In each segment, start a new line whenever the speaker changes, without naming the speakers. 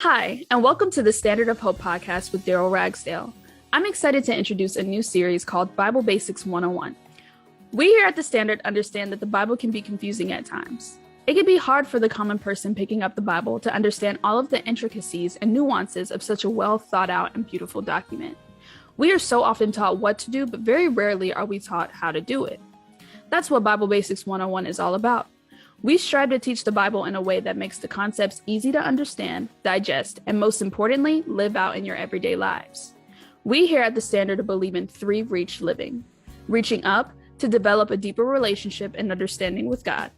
Hi, and welcome to the Standard of Hope podcast with Darryl Ragsdale. I'm excited to introduce a new series called Bible Basics 101. We here at the Standard understand that the Bible can be confusing at times. It can be hard for the common person picking up the Bible to understand all of the intricacies and nuances of such a well thought out and beautiful document. We are so often taught what to do, but very rarely are we taught how to do it. That's what Bible Basics 101 is all about. We strive to teach the Bible in a way that makes the concepts easy to understand, digest, and most importantly, live out in your everyday lives. We here at the Standard believe in three reach living: reaching up to develop a deeper relationship and understanding with God,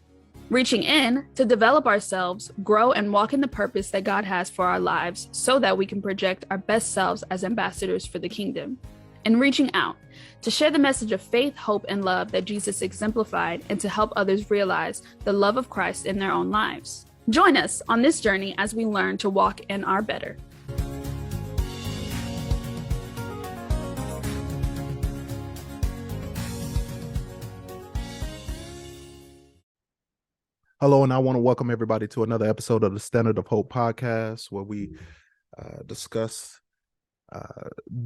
reaching in to develop ourselves, grow, and walk in the purpose that God has for our lives so that we can project our best selves as ambassadors for the kingdom, and reaching out to share the message of faith, hope, and love that Jesus exemplified and to help others realize the love of Christ in their own lives. Join us on this journey as we learn to walk in our better.
Hello, and I want to welcome everybody to another episode of the Standard of Hope podcast, where we discuss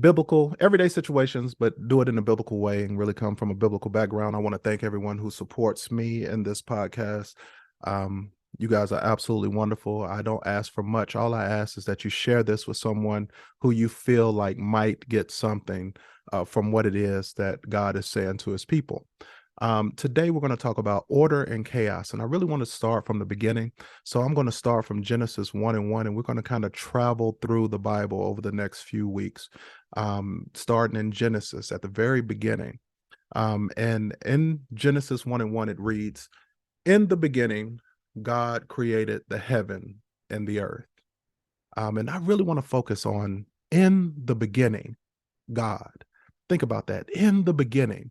biblical everyday situations, but do it in a biblical way and really come from a biblical background. I want to thank everyone who supports me in this podcast. You guys are absolutely wonderful. I don't ask for much. All I ask is that you share this with someone who you feel like might get something from what it is that God is saying to his people. Today, we're going to talk about order and chaos, and I really want to start from the beginning. So I'm going to start from Genesis 1:1, and we're going to kind of travel through the Bible over the next few weeks, starting in Genesis at the very beginning. And in Genesis 1:1, it reads, "In the beginning, God created the heaven and the earth." And I really want to focus on in the beginning, God. Think about that. In the beginning,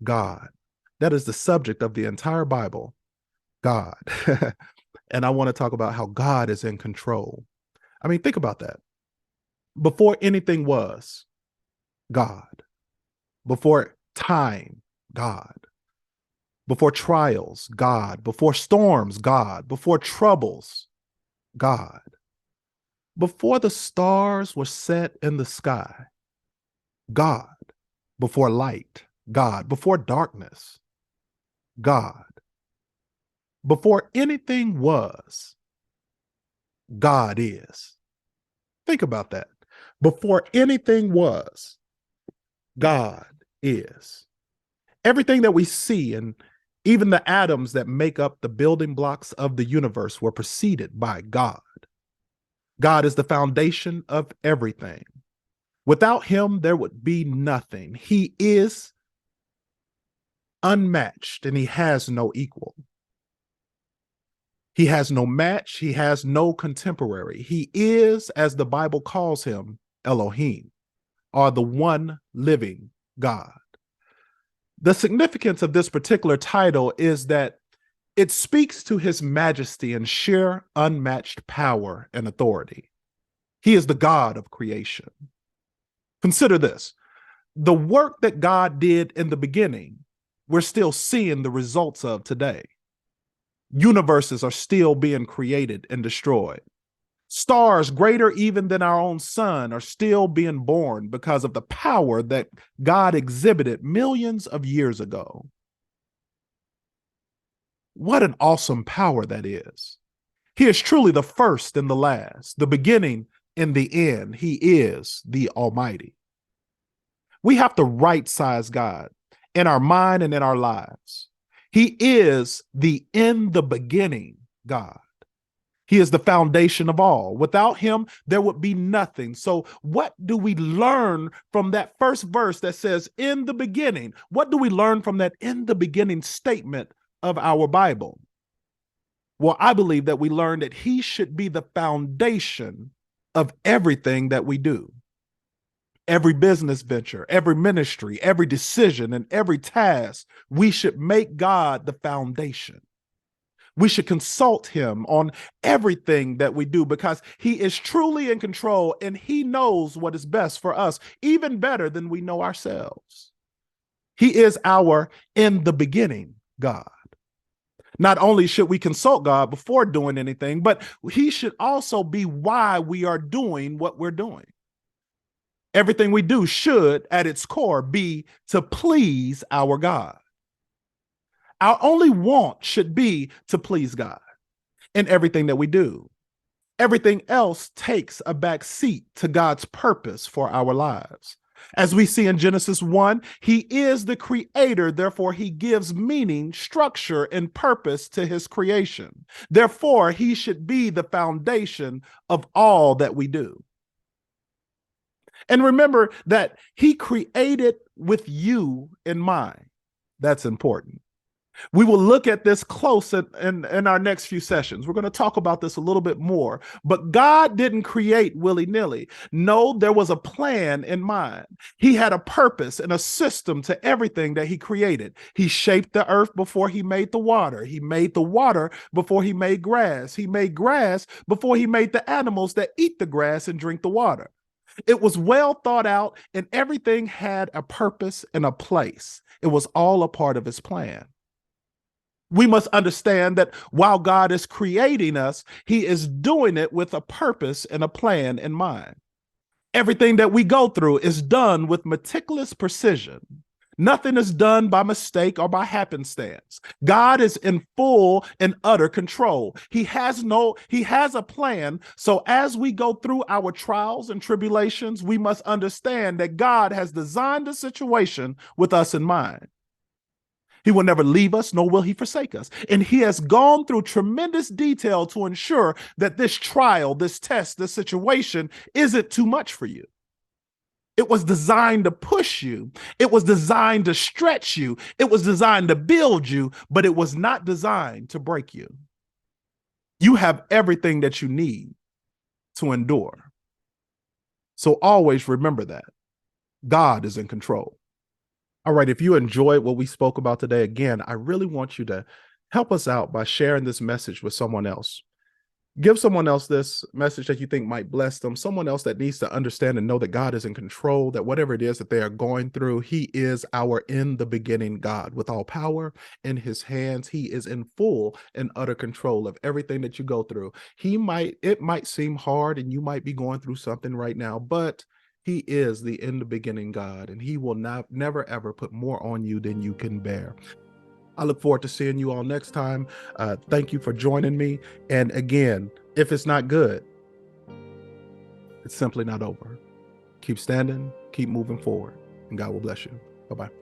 God. That is the subject of the entire Bible, God. And I want to talk about how God is in control. I mean, think about that. Before anything was, God. Before time, God. Before trials, God. Before storms, God. Before troubles, God. Before the stars were set in the sky, God. Before light, God. Before darkness, God. Before anything was, God is. Think about that. Before anything was, God is. Everything that we see and even the atoms that make up the building blocks of the universe were preceded by God. God is the foundation of everything. Without him, there would be nothing. He is unmatched and he has no equal. He has no match. He has no contemporary. He is, as the Bible calls him, Elohim, or the one living God. The significance of this particular title is that it speaks to his majesty and sheer unmatched power and authority. He is the God of creation. Consider this. The work that God did in the beginning, we're still seeing the results of today. Universes are still being created and destroyed. Stars greater even than our own sun are still being born because of the power that God exhibited millions of years ago. What an awesome power that is. He is truly the first and the last, the beginning and the end. He is the Almighty. We have to right-size God in our mind and in our lives. He is the in the beginning God. He is the foundation of all. Without him, there would be nothing. So what do we learn from that first verse that says in the beginning? What do we learn from that in the beginning statement of our Bible? Well, I believe that we learn that he should be the foundation of everything that we do. Every business venture, every ministry, every decision, and every task, we should make God the foundation. We should consult him on everything that we do because he is truly in control and he knows what is best for us, even better than we know ourselves. He is our in the beginning God. Not only should we consult God before doing anything, but he should also be why we are doing what we're doing. Everything we do should, at its core, be to please our God. Our only want should be to please God in everything that we do. Everything else takes a back seat to God's purpose for our lives. As we see in Genesis 1, he is the creator, therefore he gives meaning, structure, and purpose to his creation. Therefore, he should be the foundation of all that we do. And remember that he created with you in mind. That's important. We will look at this close in our next few sessions. We're going to talk about this a little bit more, but God didn't create willy-nilly. No, there was a plan in mind. He had a purpose and a system to everything that he created. He shaped the earth before he made the water. He made the water before he made grass. He made grass before he made the animals that eat the grass and drink the water. It was well thought out, and everything had a purpose and a place. It was all a part of his plan. We must understand that while God is creating us, he is doing it with a purpose and a plan in mind. Everything that we go through is done with meticulous precision. Nothing is done by mistake or by happenstance. God is in full and utter control. He has a plan. So as we go through our trials and tribulations, we must understand that God has designed the situation with us in mind. He will never leave us, nor will he forsake us. And he has gone through tremendous detail to ensure that this trial, this test, this situation isn't too much for you. It was designed to push you. It was designed to stretch you. It was designed to build you, but it was not designed to break you. You have everything that you need to endure. So always remember that God is in control. All right, if you enjoyed what we spoke about today, again, I really want you to help us out by sharing this message with someone else. Give someone else this message that you think might bless them, someone else that needs to understand and know that God is in control, that whatever it is that they are going through, he is our in the beginning God with all power in his hands. He is in full and utter control of everything that you go through. It might seem hard and you might be going through something right now, but he is the in the beginning God, and he will never, ever put more on you than you can bear. I look forward to seeing you all next time. Thank you for joining me. And again, if it's not good, it's simply not over. Keep standing, keep moving forward, and God will bless you. Bye-bye.